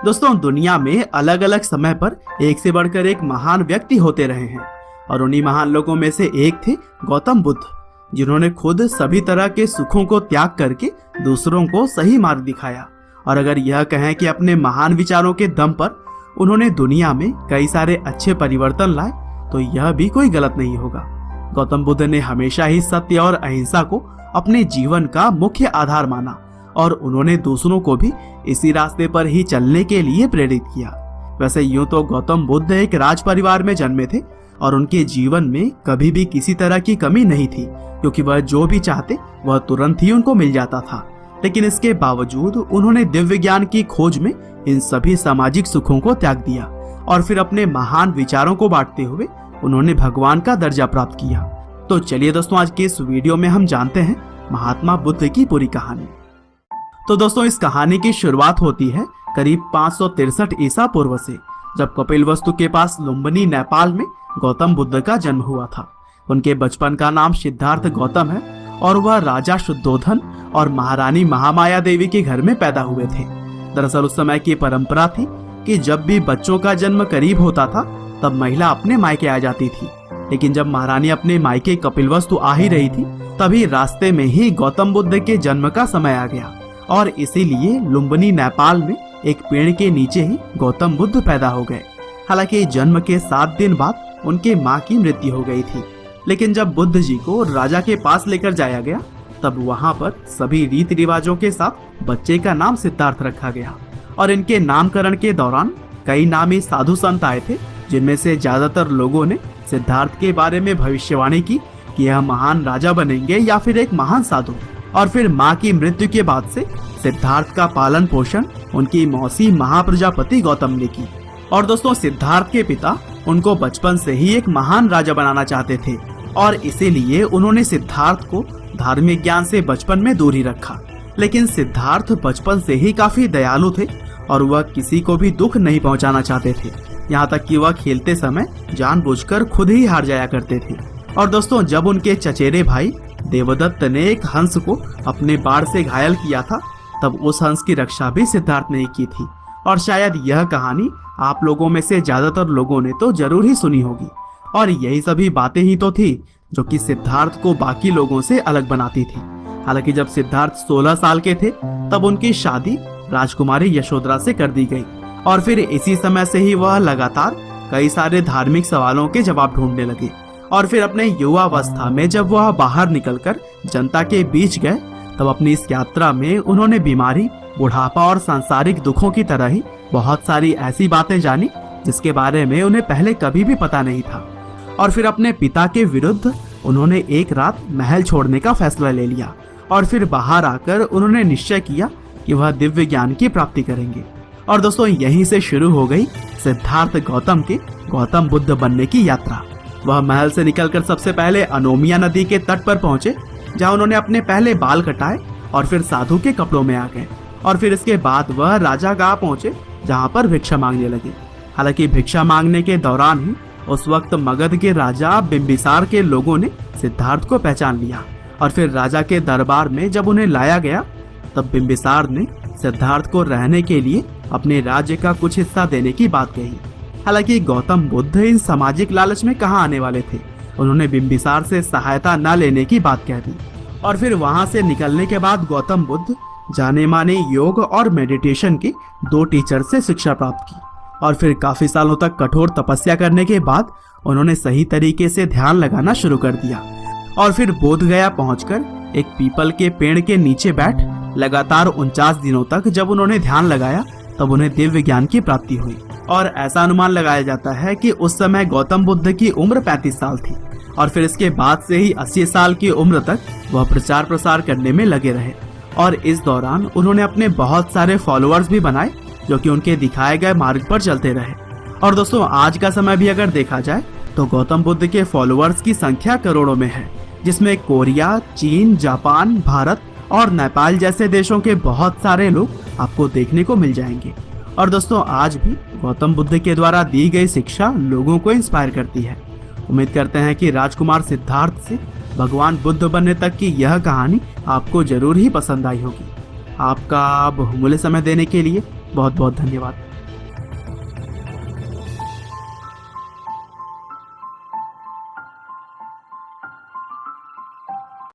दोस्तों, दुनिया में अलग अलग समय पर एक से बढ़कर एक महान व्यक्ति होते रहे हैं और उन्हीं महान लोगों में से एक थे गौतम बुद्ध, जिन्होंने खुद सभी तरह के सुखों को त्याग करके दूसरों को सही मार्ग दिखाया। और अगर यह कहें कि अपने महान विचारों के दम पर उन्होंने दुनिया में कई सारे अच्छे परिवर्तन लाए, तो यह भी कोई गलत नहीं होगा। गौतम बुद्ध ने हमेशा ही सत्य और अहिंसा को अपने जीवन का मुख्य आधार माना और उन्होंने दूसरों को भी इसी रास्ते पर ही चलने के लिए प्रेरित किया। वैसे यूं तो गौतम बुद्ध एक राज परिवार में जन्मे थे और उनके जीवन में कभी भी किसी तरह की कमी नहीं थी, क्योंकि वह जो भी चाहते वह तुरंत ही उनको मिल जाता था। लेकिन इसके बावजूद उन्होंने दिव्य ज्ञान की खोज में इन सभी सामाजिक सुखों को त्याग दिया और फिर अपने महान विचारों को बांटते हुए उन्होंने भगवान का दर्जा प्राप्त किया। तो चलिए दोस्तों, आज के इस वीडियो में हम जानते हैं महात्मा बुद्ध की पूरी कहानी। तो दोस्तों, इस कहानी की शुरुआत होती है करीब 563 ईसा पूर्व से, जब कपिलवस्तु के पास लुम्बिनी नेपाल में गौतम बुद्ध का जन्म हुआ था। उनके बचपन का नाम सिद्धार्थ गौतम है और वह राजा शुद्धोधन और महारानी महामाया देवी के घर में पैदा हुए थे। दरअसल उस समय की परंपरा थी कि जब भी बच्चों का जन्म करीब होता था तब महिला अपने मायके आ जाती थी। लेकिन जब महारानी अपने मायके कपिलवस्तु आ ही रही थी, तभी रास्ते में ही गौतम बुद्ध के जन्म का समय आ गया और इसीलिए लुम्बिनी नेपाल में एक पेड़ के नीचे ही गौतम बुद्ध पैदा हो गए। हालांकि जन्म के 7 दिन बाद उनके माँ की मृत्यु हो गई थी। लेकिन जब बुद्ध जी को राजा के पास लेकर जाया गया, तब वहाँ पर सभी रीति रिवाजों के साथ बच्चे का नाम सिद्धार्थ रखा गया और इनके नामकरण के दौरान कई नामी साधु संत आए थे, जिनमें से ज्यादातर लोगों ने सिद्धार्थ के बारे में भविष्यवाणी की कि यह महान राजा बनेंगे या फिर एक महान साधु। और फिर माँ की मृत्यु के बाद से सिद्धार्थ का पालन पोषण उनकी मौसी महाप्रजापति गौतम ने की। और दोस्तों, सिद्धार्थ के पिता उनको बचपन से ही एक महान राजा बनाना चाहते थे और इसीलिए उन्होंने सिद्धार्थ को धार्मिक ज्ञान से बचपन में दूर ही रखा। लेकिन सिद्धार्थ बचपन से ही काफी दयालु थे और वह किसी को भी दुख नहीं पहुंचाना चाहते थे। यहाँ तक कि वह खेलते समय जानबूझकर खुद ही हार जाया करते थे। और दोस्तों, जब उनके चचेरे भाई देवदत्त ने एक हंस को अपने बाण से घायल किया था, तब उस हंस की रक्षा भी सिद्धार्थ ने की थी। और शायद यह कहानी आप लोगों में से ज्यादातर लोगों ने तो जरूर ही सुनी होगी। और यही सभी बातें ही तो थी जो कि सिद्धार्थ को बाकी लोगों से अलग बनाती थी। हालांकि जब सिद्धार्थ 16 साल के थे, तब उनकी शादी राजकुमारी यशोधरा से कर दी गई और फिर इसी समय से ही वह लगातार कई सारे धार्मिक सवालों के जवाब ढूंढने लगे। और फिर अपने युवावस्था में जब वह बाहर निकलकर जनता के बीच गए, तब अपनी इस यात्रा में उन्होंने बीमारी, बुढ़ापा और सांसारिक दुखों की तरह ही बहुत सारी ऐसी बातें जानी जिसके बारे में उन्हें पहले कभी भी पता नहीं था। और फिर अपने पिता के विरुद्ध उन्होंने एक रात महल छोड़ने का फैसला ले लिया और फिर बाहर आकर उन्होंने निश्चय किया कि वह दिव्य ज्ञान की प्राप्ति करेंगे। और दोस्तों, यहीं से शुरू हो गई सिद्धार्थ गौतम के गौतम बुद्ध बनने की यात्रा। वह महल से निकलकर सबसे पहले अनोमिया नदी के तट पर पहुंचे, जहां उन्होंने अपने पहले बाल कटाए और फिर साधु के कपड़ों में आ गए। और फिर इसके बाद वह राजा गांव पहुंचे, जहां पर भिक्षा मांगने लगे। हालांकि भिक्षा मांगने के दौरान ही उस वक्त मगध के राजा बिंबिसार के लोगों ने सिद्धार्थ को पहचान लिया और फिर राजा के दरबार में जब उन्हें लाया गया, तब बिंबिसार ने सिद्धार्थ को रहने के लिए अपने राज्य का कुछ हिस्सा देने की बात कही। हालांकि गौतम बुद्ध इन सामाजिक लालच में कहाँ आने वाले थे। उन्होंने बिंबिसार से सहायता न लेने की बात कह दी और फिर वहां से निकलने के बाद गौतम बुद्ध जाने माने योग और मेडिटेशन के 2 टीचर से शिक्षा प्राप्त की और फिर काफी सालों तक कठोर तपस्या करने के बाद उन्होंने सही तरीके से ध्यान लगाना शुरू कर दिया। और फिर बोधगया पहुंचकर एक पीपल के पेड़ के नीचे बैठ लगातार 49 दिनों तक जब उन्होंने ध्यान लगाया, तब उन्हें दिव्य ज्ञान की प्राप्ति हुई। और ऐसा अनुमान लगाया जाता है कि उस समय गौतम बुद्ध की उम्र 35 साल थी और फिर इसके बाद से ही 80 साल की उम्र तक वह प्रचार प्रसार करने में लगे रहे। और इस दौरान उन्होंने अपने बहुत सारे फॉलोअर्स भी बनाए, जो कि उनके दिखाए गए मार्ग पर चलते रहे। और दोस्तों, आज का समय भी अगर देखा जाए तो गौतम बुद्ध के फॉलोअर्स की संख्या करोड़ों में है, जिसमें कोरिया, चीन, जापान, भारत और नेपाल जैसे देशों के बहुत सारे लोग आपको देखने को मिल जाएंगे। और दोस्तों, आज भी गौतम बुद्ध के द्वारा दी गई शिक्षा लोगों को इंस्पायर करती है। उम्मीद करते हैं कि राजकुमार सिद्धार्थ से भगवान बुद्ध बनने तक की यह कहानी आपको जरूर ही पसंद आई होगी। आपका बहुमूल्य समय देने के लिए बहुत बहुत धन्यवाद।